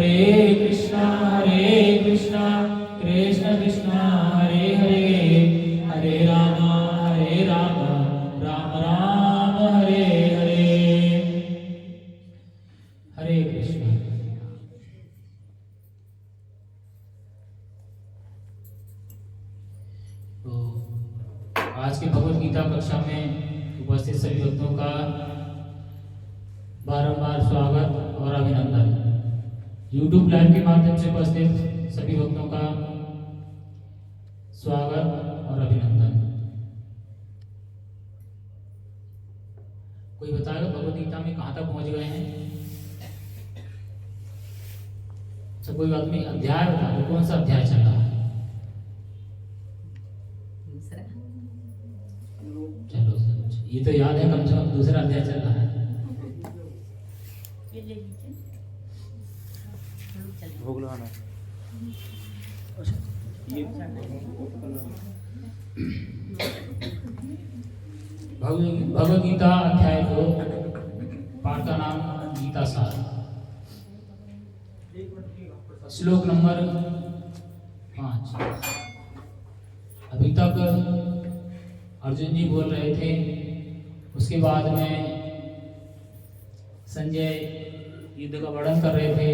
हरे कृष्णा कृष्ण कृष्ण हरे हरे, हरे राम राम राम हरे हरे। हरे कृष्ण। तो आज के भगवत गीता कक्षा में उपस्थित सभी भक्तों का बारंबार स्वागत और अभिनंदन। YouTube लाइव के माध्यम से उपस्थित सभी भक्तों का स्वागत और अभिनंदन। कोई बताएगा भगवत गीता में कहाँ तक पहुंच गए हैं? अच्छा, कोई बात नहीं, अध्याय बता दो, कौन सा अध्याय चल रहा है? चलो ये तो याद है, कम से कम दूसरा अध्याय चल रहा है। भोग लगाना भगवद गीता अध्याय 2, पाठ का नाम गीता सार, श्लोक नंबर 5। अभी तक अर्जुन जी बोल रहे थे, उसके बाद में संजय युद्ध का वर्णन कर रहे थे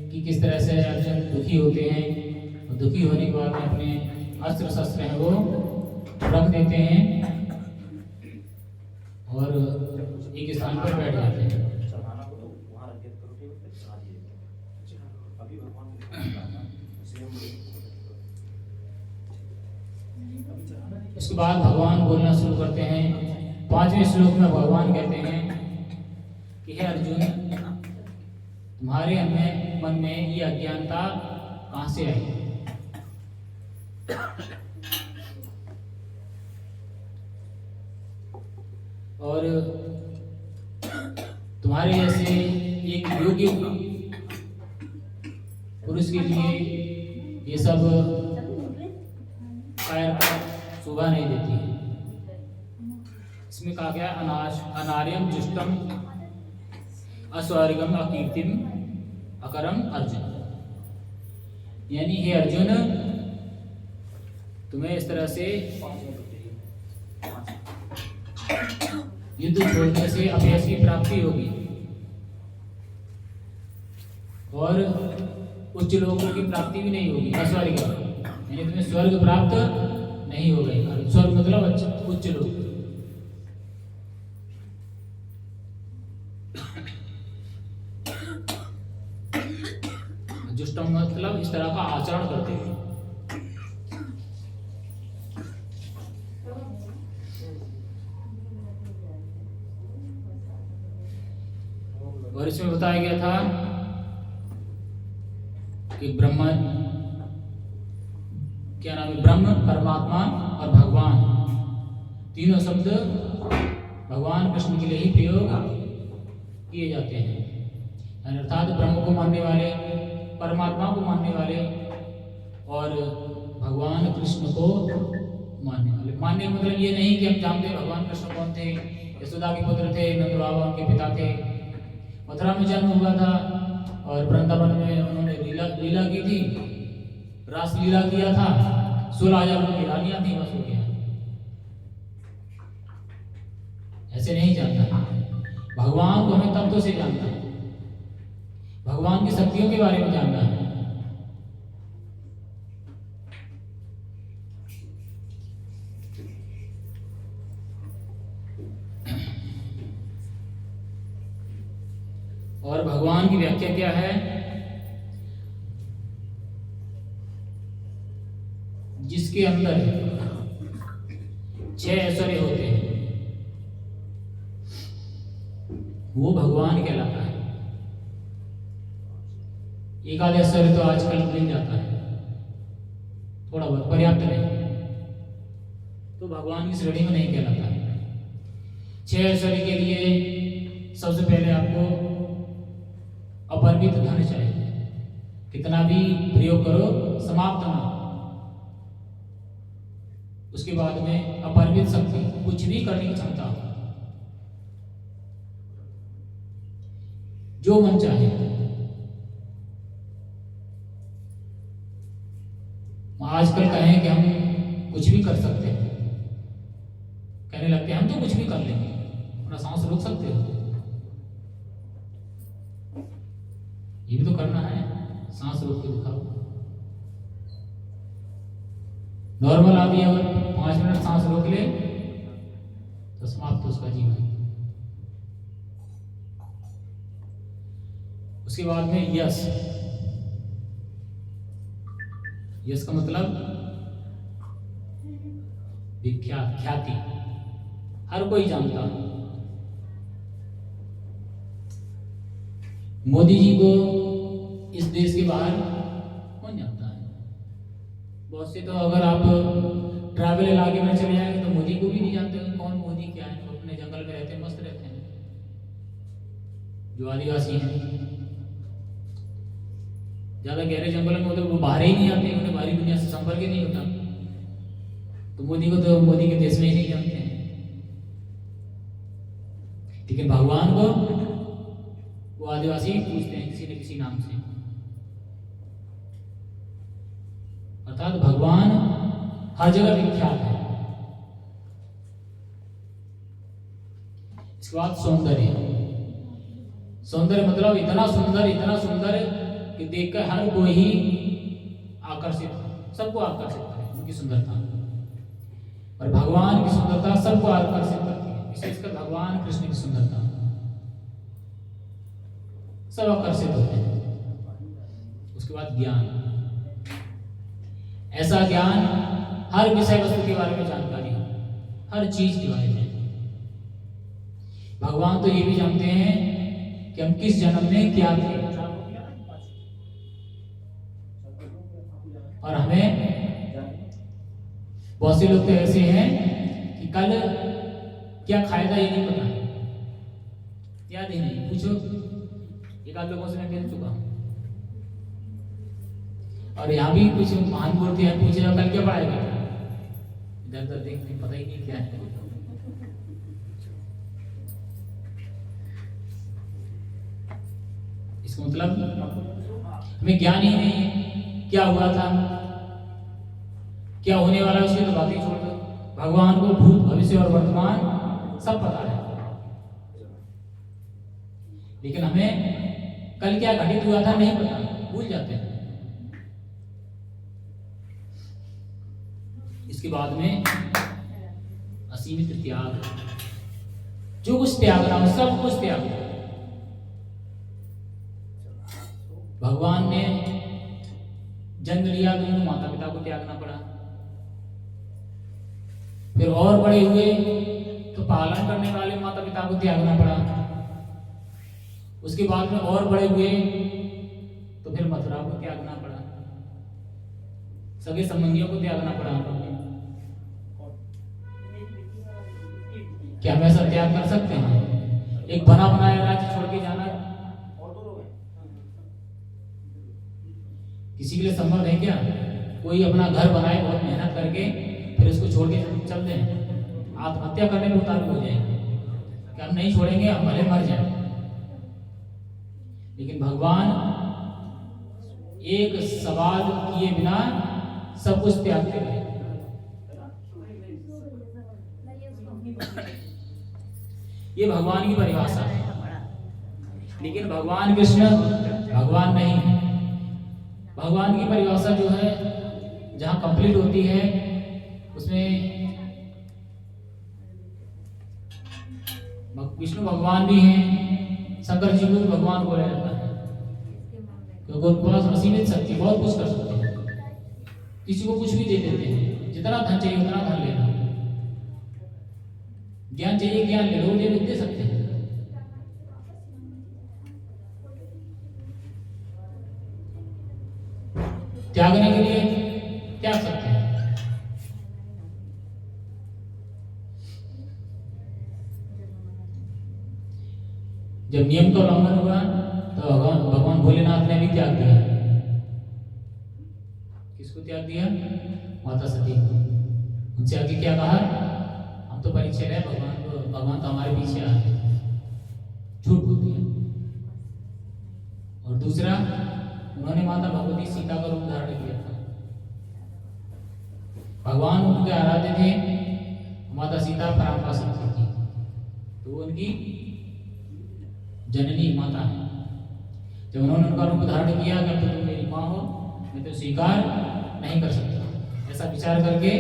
कि किस तरह से अर्जुन दुखी होते हैं और दुखी होने के बाद में अपने अस्त्र शस्त्र हैं वो रख देते हैं और एक स्थान पर बैठ जाते हैं। उसके बाद भगवान बोलना शुरू करते हैं। 5वें श्लोक में भगवान कहते हैं कि हे अर्जुन, तुम्हारे मन में ये अज्ञानता कहां से आई? और तुम्हारे जैसे एक योग्य पुरुष के लिए ये सब कायरता शोभा नहीं देती है। इसमें कहा गया अनार्यम जुष्टम अस्वर्गम अकीर्तिम अकरम अर्जुन, यानी हे अर्जुन, तुम्हें इस तरह से युद्ध छोड़ने से अभ्यास की प्राप्ति होगी और उच्च लोगों की प्राप्ति भी नहीं होगी। अस्वर्ग यानी तुम्हें स्वर्ग प्राप्त नहीं होगा। स्वर्ग मतलब उच्च लोग। जुष्टम मतलब इस तरह का आचरण करते हैं। और इसमें बताया गया था कि ब्रह्म, क्या नाम है, ब्रह्म, परमात्मा और भगवान, तीनों शब्द भगवान कृष्ण के लिए ही प्रयोग किए जाते हैं। अर्थात ब्रह्म को मानने वाले, परमात्मा को मानने वाले और भगवान कृष्ण को मानने वाले। मानने का मतलब ये नहीं कि हम जानते हैं भगवान कृष्ण कौन थे, यशोदा के पुत्र थे, नंद बाबा उनके पिता थे, मथुरा में जन्म हुआ था और वृंदावन में उन्होंने लीला की थी, रास लीला किया था, 16,000 उनकी रानियां थी, बस हो गया। ऐसे नहीं जानता। भगवान को हमें तत्व से जानना है, भगवान की शक्तियों के बारे में जानना है। और भगवान की व्याख्या क्या है? जिसके अंदर 6 ऐश्वर्य होते हैं वो भगवान कहलाता है। एक आध ऐश्वर्य तो आजकल मिल जाता है, थोड़ा बहुत, पर्याप्त नहीं, तो भगवान की श्रेणी में नहीं कहलाता है। 6 ऐश्वर्य के लिए सबसे पहले आपको अपरिमित धन चाहिए, कितना भी प्रयोग करो समाप्त ना। उसके बाद में अपरिमित शक्ति, कुछ भी करने की क्षमता, जो मन चाहे। आजकल कहें कि हम कुछ भी कर सकते हैं, कहने लगते हैं हम तो कुछ भी कर लेंगे। अपना सांस रोक सकते हो? ये भी तो करना है, सांस रोक के दिखाओ। नॉर्मल आदमी अगर 5 मिनट सांस रोक ले तो समाप्त उसका जीवन। उसके बाद में यश। यश का मतलब विख्यात, ख्याति, हर कोई जानता। मोदी जी को इस देश के बाहर कौन जानता है? बहुत से तो अगर आप ट्रैवल इलाके में चले जाएंगे तो मोदी को भी नहीं जानते हैं कौन मोदी क्या है। वो अपने जंगल में रहते हैं, मस्त रहते हैं। जो आदिवासी हैं ज्यादा गहरे जंगल में होते, वो बाहर ही नहीं आते, उन्हें बाहरी दुनिया से संपर्क ही नहीं होता। तो मोदी को तो मोदी के देश में ही नहीं जानते हैं। लेकिन भगवान को वो आदिवासी पूछते हैं किसी न किसी नाम से। अर्थात भगवान हर जगह विख्यात है। इसके बाद सौंदर्य। सौंदर्य मतलब इतना सुंदर कि देखकर हर कोई ही आकर्षित, सबको आकर्षित करे उनकी सुंदरता। और भगवान की सुंदरता सबको आकर्षित करती है, विशेषकर भगवान कृष्ण की सुंदरता सब आकर्षित होते हैं। उसके बाद ज्ञान। ऐसा ज्ञान, हर विषय वस्तु के बारे में जानकारी हो, हर चीज के बारे में। भगवान तो ये भी जानते हैं कि हम किस जन्म में क्या थे, और हमें बहुत से लोग तो ऐसे हैं कि कल क्या खाएगा ये नहीं पता, याद ही नहीं। पूछो, एक आध लोगों से मैं मिल चुका हूं। और यहाँ भी कुछ महान मूर्ति है, पूछेगा कल क्या पढ़ाएगा, इधर उधर देखने पता ही नहीं क्या है। इसका मतलब हमें ज्ञान ही नहीं है क्या हुआ था, क्या होने वाला है, उसकी तो बातें छोड़ दो। भगवान को भूत, भविष्य और वर्तमान सब पता है, लेकिन हमें कल क्या घटित हुआ था नहीं पता, भूल जाते हैं। इसके बाद में असीमित त्याग। जो कुछ त्यागना हो सब कुछ त्याग। भगवान ने जन्म लिया तो उन्हें माता पिता को त्यागना पड़ा, फिर और बड़े हुए तो पालन करने वाले माता पिता को त्यागना पड़ा, उसके बाद में और बड़े हुए तो फिर मथुरा को त्यागना पड़ा, सगे संबंधियों को त्यागना पड़ा। क्या हम ऐसा त्याग कर सकते हैं? एक बना बनाया राज्य छोड़ के जाना किसी के लिए संभव है क्या? कोई अपना घर बनाए बहुत मेहनत करके, फिर उसको छोड़ के चल दें, आत्महत्या करने में उतारू हो जाएंगे कि हम नहीं छोड़ेंगे, हम भले मर जाए। लेकिन भगवान एक सवाल किए बिना सब कुछ त्यागते गए। ये भगवान की परिभाषा है। लेकिन भगवान कृष्ण भगवान नहीं है। भगवान की परिभाषा जो है जहां कंप्लीट होती है उसमें विष्णु भगवान भी हैं, शंकर जी को भी भगवान बोला जाता है, क्योंकि उनके पास असीमित शक्ति, बहुत कुछ कर सकते हैं, किसी को कुछ भी दे देते हैं, जितना धन चाहिए उतना धन लेना, ज्ञान चाहिए ज्ञान ले लो, दे सकते हैं। त्यागने के लिए त्याग सकते हैं। जब नियम का उल्लंघन हुआ तो भगवान भोलेनाथ ने भी त्याग दिया। किसको त्याग दिया? माता सती को। उनसे आगे क्या कहा? हम तो परीक्षे रहे, भगवान तो हमारे पीछे आ गए, झूठ बोल दिया। और दूसरा, उन्होंने माता भगवती सीता का रूप धारण किया था, भगवान उनके आराध्य थे, माता सीता परांपा शक्ति थी, तो उनकी जननी माता है। जब उन्होंने उनका रूप धारण किया कि अब तो तुम मेरी माँ हो, मैं तो स्वीकार नहीं कर सकता, ऐसा विचार करके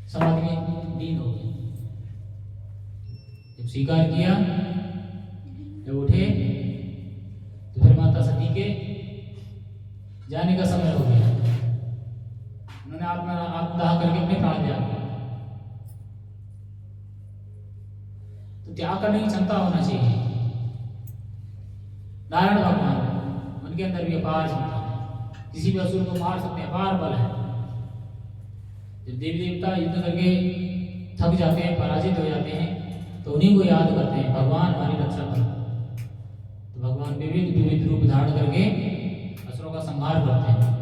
समाधि में लीन हो गए। जब स्वीकार किया, जब उठे तो फिर माता सती के जाने का समय हो गया। उन्होंने आत्मदाह करके अपने प्राण त्याग दिया। तो त्याग करने की क्षमता होना चाहिए। नारायण भगवान, उनके अंदर भी अपार क्षमता है, किसी भी असुर को मार सकते हैं, अपार बल है। जब देवी देवता युद्ध करके थक जाते हैं, पराजित हो जाते हैं, तो उन्हीं को याद करते हैं, भगवान हमारी रक्षा करो। तो भगवान विविध विविध रूप धारण करके असुरों का संहार करते हैं।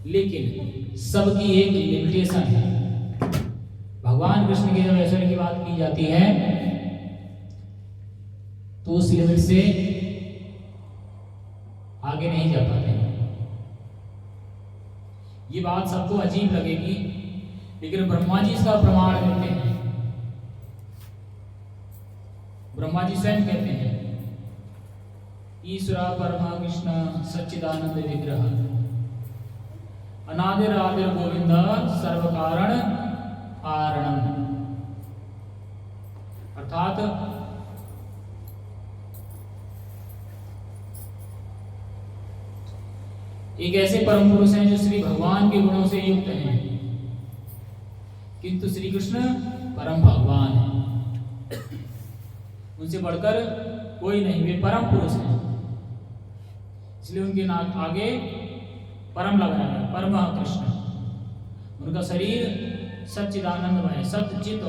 लेकिन सबकी एक लिमिटेशन है। भगवान कृष्ण की जब ऐश्वर्य की बात की जाती है तो उस लिमिट से आगे नहीं जा पाते। ये बात सबको अजीब लगेगी, लेकिन ब्रह्मा जी इसका प्रमाण देते हैं। ब्रह्मा जी स्वयं कहते हैं, ईश्वरा परमा कृष्ण सच्चिदानंद विग्रह अनादिर आदिर गोविंद सर्व कारण कारणम। अर्थात एक ऐसे परम पुरुष हैं जो श्री भगवान के गुणों से युक्त हैं, किंतु श्री कृष्ण परम भगवान हैं, उनसे बढ़कर कोई नहीं, वे परम पुरुष हैं। इसलिए उनके नाम आगे परम लगाया है, परम कृष्ण। उनका शरीर सच्चिदानंदमय, सत्य चित और